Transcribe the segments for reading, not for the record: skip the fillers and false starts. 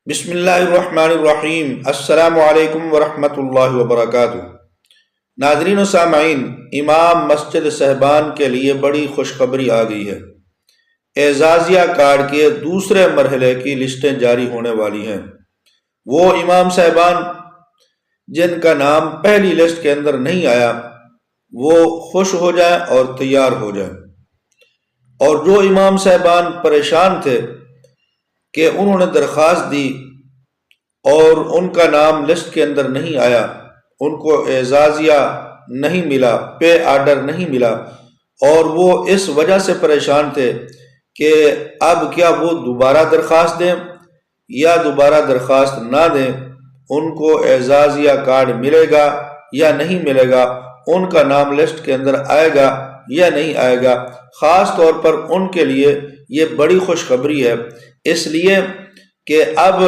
بسم اللہ الرحمن الرحیم۔ السلام علیکم ورحمۃ اللہ وبرکاتہ۔ ناظرین و سامعین، امام مسجد صاحبان کے لیے بڑی خوشخبری آ گئی ہے۔ اعزازیہ کارڈ کے دوسرے مرحلے کی لسٹیں جاری ہونے والی ہیں۔ وہ امام صاحبان جن کا نام پہلی لسٹ کے اندر نہیں آیا وہ خوش ہو جائیں اور تیار ہو جائیں، اور جو امام صاحبان پریشان تھے کہ انہوں نے درخواست دی اور ان کا نام لسٹ کے اندر نہیں آیا، ان کو اعزازیہ نہیں ملا، پے آرڈر نہیں ملا، اور وہ اس وجہ سے پریشان تھے کہ اب کیا وہ دوبارہ درخواست دیں یا دوبارہ درخواست نہ دیں، ان کو اعزازیہ کارڈ ملے گا یا نہیں ملے گا، ان کا نام لسٹ کے اندر آئے گا یا نہیں آئے گا۔ خاص طور پر ان کے لیے یہ بڑی خوشخبری ہے، اس لیے کہ اب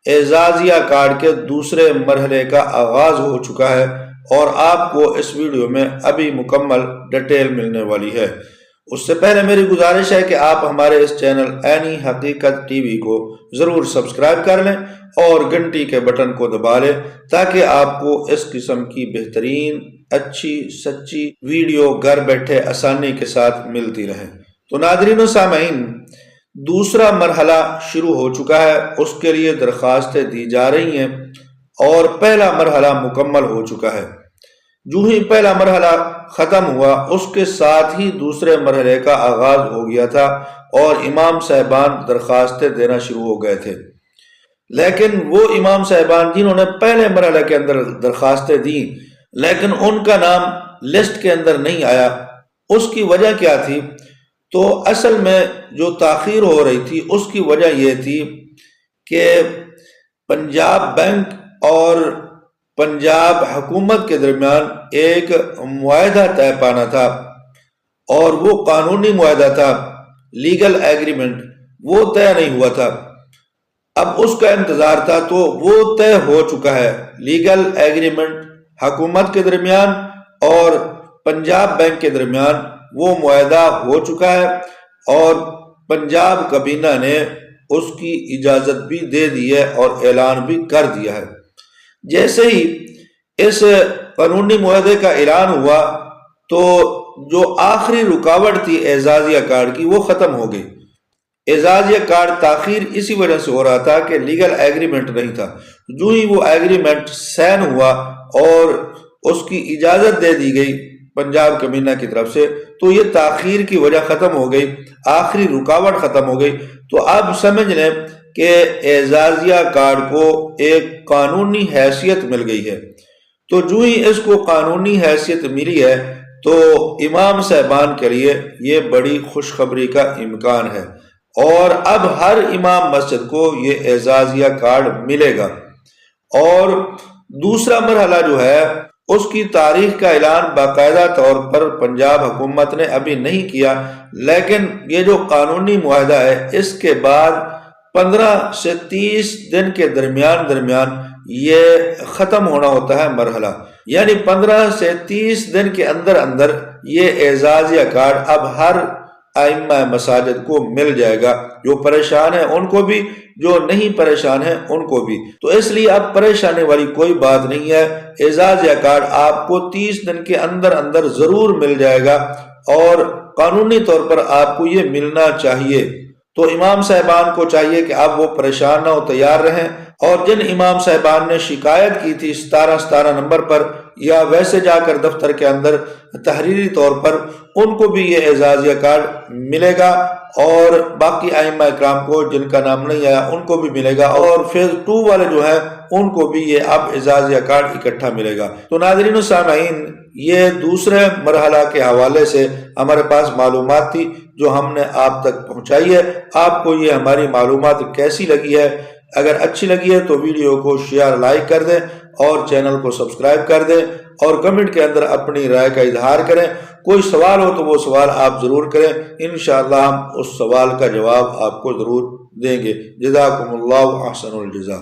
اعزازیہ کارڈ کے دوسرے مرحلے کا آغاز ہو چکا ہے، اور آپ کو اس ویڈیو میں ابھی مکمل ڈیٹیل ملنے والی ہے۔ اس سے پہلے میری گزارش ہے کہ آپ ہمارے اس چینل عینی حقیقت ٹی وی کو ضرور سبسکرائب کر لیں اور گھنٹی کے بٹن کو دبا لیں تاکہ آپ کو اس قسم کی بہترین اچھی سچی ویڈیو گھر بیٹھے آسانی کے ساتھ ملتی رہے۔ تو ناظرین و سامعین، دوسرا مرحلہ شروع ہو چکا ہے، اس کے لیے درخواستیں دی جا رہی ہیں، اور پہلا مرحلہ مکمل ہو چکا ہے۔ جو ہی پہلا مرحلہ ختم ہوا اس کے ساتھ ہی دوسرے مرحلے کا آغاز ہو گیا تھا، اور امام صاحبان درخواستیں دینا شروع ہو گئے تھے۔ لیکن وہ امام صاحبان جنہوں نے پہلے مرحلے کے اندر درخواستیں دیں لیکن ان کا نام لسٹ کے اندر نہیں آیا، اس کی وجہ کیا تھی؟ تو اصل میں جو تاخیر ہو رہی تھی اس کی وجہ یہ تھی کہ پنجاب بینک اور پنجاب حکومت کے درمیان ایک معاہدہ طے پانا تھا، اور وہ قانونی معاہدہ تھا، لیگل ایگریمنٹ، وہ طے نہیں ہوا تھا۔ اب اس کا انتظار تھا، تو وہ طے ہو چکا ہے۔ لیگل ایگریمنٹ حکومت کے درمیان اور پنجاب بینک کے درمیان وہ معاہدہ ہو چکا ہے، اور پنجاب کابینہ نے اس کی اجازت بھی دے دی ہے اور اعلان بھی کر دیا ہے۔ جیسے ہی اس قانونی معاہدے کا اعلان ہوا تو جو آخری رکاوٹ تھی اعزازیہ کارڈ کی وہ ختم ہو گئی۔ اعزازیہ کارڈ تاخیر اسی وجہ سے ہو رہا تھا کہ لیگل ایگریمنٹ نہیں تھا۔ جو ہی وہ ایگریمنٹ سائن ہوا اور اس کی اجازت دے دی گئی پنجاب کابینہ کی طرف سے، تو یہ تاخیر کی وجہ ختم ہو گئی، آخری رکاوٹ ختم ہو گئی۔ تو اب سمجھ لیں کہ اعزازیہ کارڈ کو ایک قانونی حیثیت مل گئی ہے۔ تو جو ہی اس کو قانونی حیثیت ملی ہے تو امام صاحبان کے لیے یہ بڑی خوشخبری کا امکان ہے، اور اب ہر امام مسجد کو یہ اعزازیہ کارڈ ملے گا۔ اور دوسرا مرحلہ جو ہے اس کی تاریخ کا اعلان باقاعدہ طور پر پنجاب حکومت نے ابھی نہیں کیا، لیکن یہ جو قانونی معاہدہ ہے اس کے بعد 15 سے 30 دن کے درمیان یہ ختم ہونا ہوتا ہے مرحلہ، یعنی 15 سے 30 دن کے اندر یہ اعزازیہ کارڈ اب ہر ائمہ مساجد کو مل جائے گا، جو پریشان ہیں ان کو بھی، جو نہیں پریشان ہیں ان کو بھی۔ تو اس لیے اب پریشانی والی کوئی بات نہیں ہے، اعزازیہ کارڈ آپ کو 30 دن کے اندر ضرور مل جائے گا، اور قانونی طور پر آپ کو یہ ملنا چاہیے۔ تو امام صاحبان کو چاہیے کہ اب وہ پریشان نہ ہو، تیار رہیں، اور جن امام صاحبان نے شکایت کی تھی 17 نمبر پر یا ویسے جا کر دفتر کے اندر تحریری طور پر، ان کو بھی یہ اعزازیہ کارڈ ملے گا، اور باقی ائمہ اکرام کو جن کا نام نہیں آیا ان کو بھی ملے گا، اور فیز 2 والے جو ہیں ان کو بھی یہ اب اعزازیہ کارڈ اکٹھا ملے گا۔ تو ناظرین و سامعین، یہ دوسرے مرحلہ کے حوالے سے ہمارے پاس معلومات تھی جو ہم نے آپ تک پہنچائی ہے۔ آپ کو یہ ہماری معلومات کیسی لگی ہے؟ اگر اچھی لگی ہے تو ویڈیو کو شیئر لائک کر دیں اور چینل کو سبسکرائب کر دیں، اور کمنٹ کے اندر اپنی رائے کا اظہار کریں۔ کوئی سوال ہو تو وہ سوال آپ ضرور کریں، انشاءاللہ ہم اس سوال کا جواب آپ کو ضرور دیں گے۔ جزاکم اللہ احسن الجزا۔